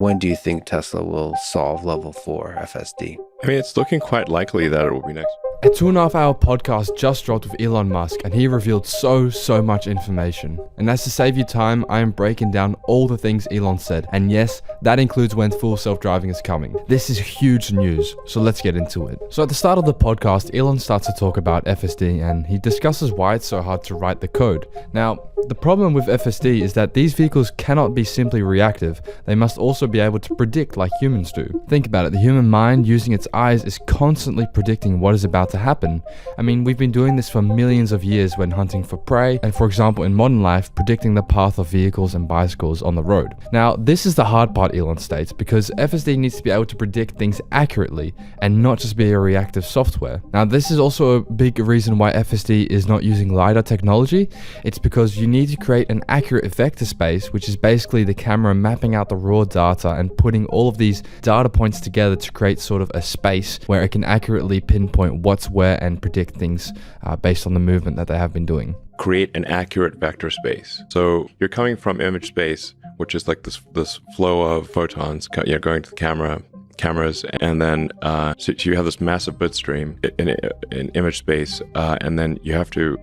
When do you think Tesla will solve level 4 FSD? I mean, it's looking quite likely that it will be next. A 2.5-hour podcast just dropped with Elon Musk, and he revealed so much information. And as to save you time, I am breaking down all the things Elon said. And yes, that includes when full self-driving is coming. This is huge news, so let's get into it. So at the start of the podcast, Elon starts to talk about FSD, and he discusses why it's so hard to write the code. Now, the problem with FSD is that these vehicles cannot be simply reactive. They must also be able to predict like humans do. Think about it, the human mind using its eyes is constantly predicting what is about to happen. I mean, we've been doing this for millions of years when hunting for prey, and for example in modern life, predicting the path of vehicles and bicycles on the road. Now, this is the hard part, Elon states, because FSD needs to be able to predict things accurately and not just be a reactive software. Now, this is also a big reason why FSD is not using LiDAR technology. It's because you need to create an accurate vector space, which is basically the camera mapping out the raw data and putting all of these data points together to create sort of a space where it can accurately pinpoint what's where and predict things based on the movement that they have been doing. Create an accurate vector space. So you're coming from image space, which is like this flow of photons going to the cameras, and then so you have this massive bit stream in image space, and then you have to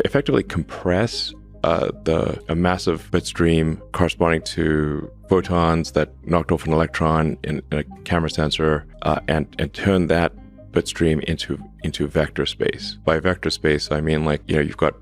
effectively compress a massive bit stream corresponding to photons that knocked off an electron in a camera sensor, and turn that bit stream into vector space. By vector space, I mean, like, you've got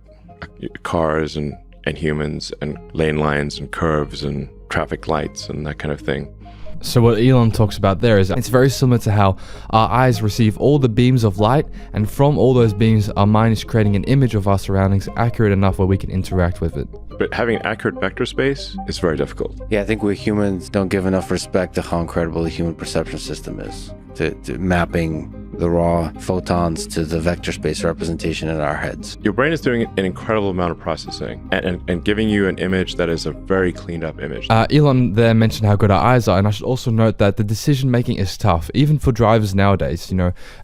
cars and humans and lane lines and curves and traffic lights and that kind of thing. So what Elon talks about there is it's very similar to how our eyes receive all the beams of light, and from all those beams, our mind is creating an image of our surroundings accurate enough where we can interact with it. But having accurate vector space is very difficult. Yeah, I think we humans don't give enough respect to how incredible the human perception system is, to mapping the raw photons to the vector space representation in our heads. Your brain is doing an incredible amount of processing and giving you an image that is a very cleaned up image. Elon there mentioned how good our eyes are, and I should also note that the decision making is tough, even for drivers nowadays.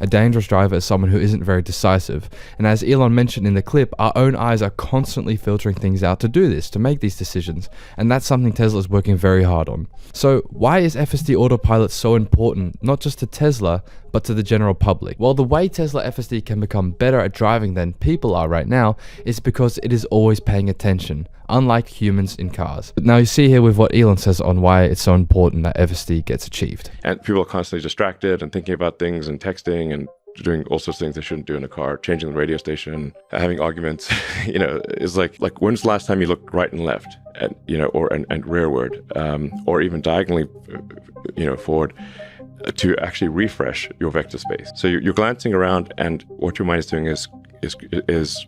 A dangerous driver is someone who isn't very decisive. And as Elon mentioned in the clip, our own eyes are constantly filtering things out to do this, to make these decisions. And that's something Tesla is working very hard on. So why is FSD Autopilot so important, not just to Tesla, but to the general public? Well, the way Tesla FSD can become better at driving than people are right now is because it is always paying attention, unlike humans in cars. Now you see here with what Elon says on why it's so important that FSD gets achieved. And people are constantly distracted and thinking about things and texting and doing all sorts of things they shouldn't do in a car, changing the radio station, having arguments. It's like when's the last time you looked right and left, and and rearward, or even diagonally, forward, to actually refresh your vector space. So you're glancing around, and what your mind is doing is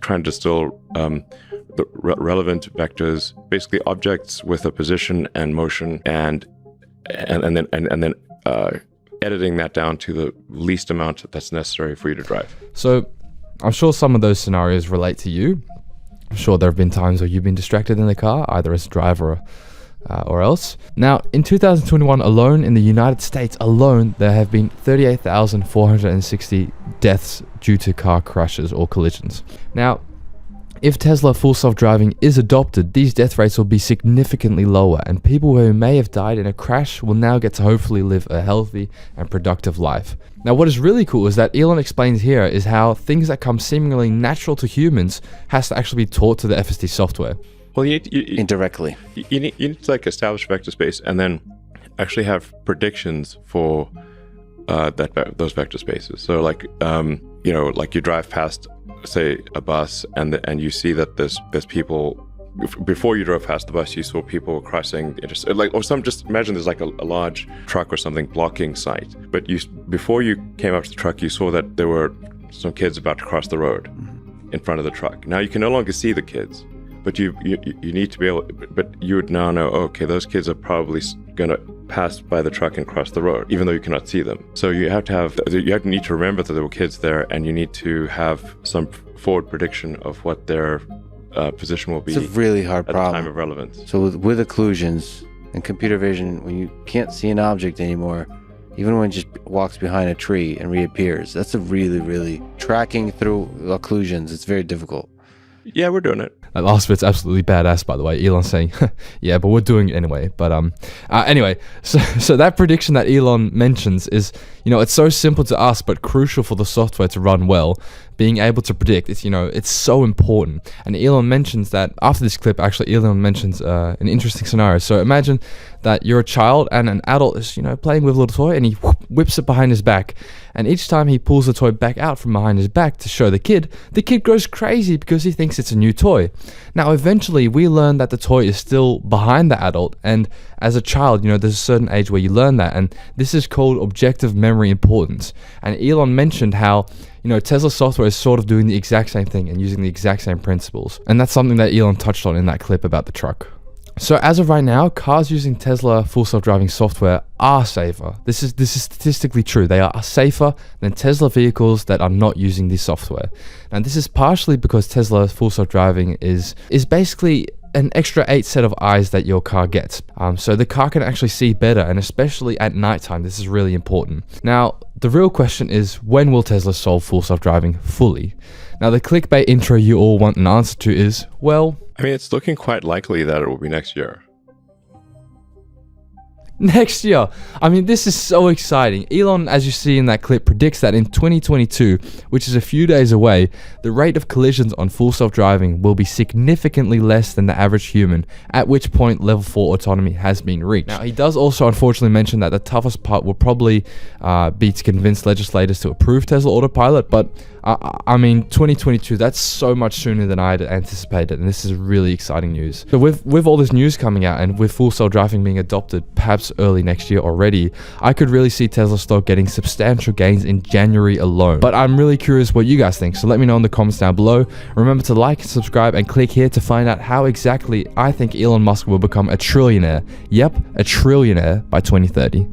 trying to distill the relevant vectors, basically objects with a position and motion, and then editing that down to the least amount that's necessary for you to drive. So I'm sure some of those scenarios relate to you. I'm sure there have been times where you've been distracted in the car, either as a driver or else. Now, in 2021 alone, in the United States alone, there have been 38,460 deaths due to car crashes or collisions. Now, if Tesla full self-driving is adopted, these death rates will be significantly lower, and people who may have died in a crash will now get to hopefully live a healthy and productive life. Now, what is really cool is that Elon explains here is how things that come seemingly natural to humans has to actually be taught to the FSD software. Well, indirectly. You need to establish vector space and then actually have predictions for those vector spaces. So like you drive past, say, a bus, and you see that there's people. Before you drove past the bus, you saw people crossing, just imagine there's like a large truck or something blocking sight. But before you came up to the truck, you saw that there were some kids about to cross the road in front of the truck. Now you can no longer see the kids, but you need to be able. But you would now know, okay, those kids are probably going to pass by the truck and cross the road, even though you cannot see them. So you need to remember that there were kids there, and you need to have some forward prediction of what their position will be. It's a really hard problem. At the time of relevance. So with occlusions and computer vision, when you can't see an object anymore, even when it just walks behind a tree and reappears, that's a really, really tracking through occlusions. It's very difficult. Yeah, we're doing it. That last bit's absolutely badass, by the way. Elon saying, yeah, but we're doing it anyway. But anyway, so that prediction that Elon mentions is, it's so simple to us, but crucial for the software to run well. Being able to predict, it's so important. And Elon mentions that after this clip, actually, Elon mentions an interesting scenario. So imagine that you're a child and an adult is, playing with a little toy, and he whips it behind his back. And each time he pulls the toy back out from behind his back to show the kid goes crazy because he thinks it's a new toy. Now, eventually, we learn that the toy is still behind the adult. And as a child, there's a certain age where you learn that. And this is called objective memory importance. And Elon mentioned how Tesla software is sort of doing the exact same thing and using the exact same principles. And that's something that Elon touched on in that clip about the truck. So as of right now, cars using Tesla full self-driving software are safer. This is statistically true. They are safer than Tesla vehicles that are not using this software. And this is partially because Tesla full self-driving is basically an extra 8 set of eyes that your car gets. So the car can actually see better, and especially at nighttime, this is really important. Now, the real question is, when will Tesla solve full self-driving fully? Now, the clickbait intro you all want an answer to is, well, it's looking quite likely that it will be next year. Next year. This is so exciting. Elon, as you see in that clip, predicts that in 2022, which is a few days away, the rate of collisions on full self-driving will be significantly less than the average human, at which point level 4 autonomy has been reached. Now, he does also unfortunately mention that the toughest part will probably be to convince legislators to approve Tesla Autopilot, but 2022, that's so much sooner than I had anticipated, and this is really exciting news. So with all this news coming out, and with full self-driving being adopted perhaps early next year already, I could really see Tesla stock getting substantial gains in January alone. But I'm really curious what you guys think, so let me know in the comments down below. Remember to like and subscribe and click here to find out how exactly I think Elon Musk will become a trillionaire. Yep, a trillionaire by 2030.